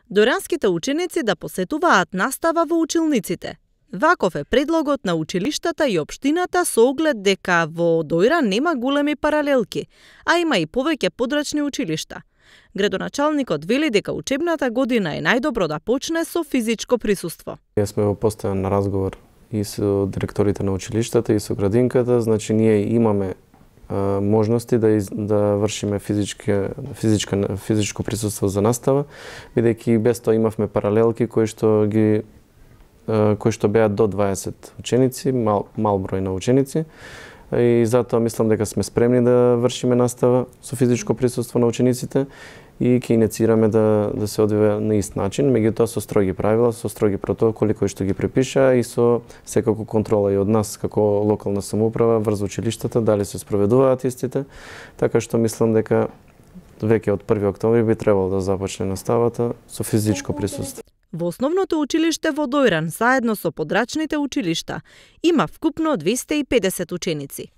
Дојранските ученици да посетуваат настава во училниците. Ваков е предлогот на училиштата и општината со оглед дека во Дојран нема големи паралелки, а има и повеќе подрачни училишта. Градоначалникот вели дека учебната година е најдобро да почне со физичко присуство. Ние сме во постојан разговор и со директорите на училиштата и со градинката, значи ние имаме можности да вршиме физичко присуство за настава, бидејќи без тоа имавме паралелки кои што беа до 20 ученици, мал број на ученици. И затоа мислам дека сме спремни да вршиме настава со физичко присуство на учениците и ќе инициираме да се одвива на ист начин, меѓутоа со строги правила, со строги протоколи кои што ги препиша и со секако контрола и од нас како локална самоуправа врз училиштата дали се спроведуваат истите, така што мислам дека веќе од 1 октомври би требало да започне наставата со физичко присуство. Во основното училиште во Дојран, заедно со подрачните училишта, има вкупно 250 ученици.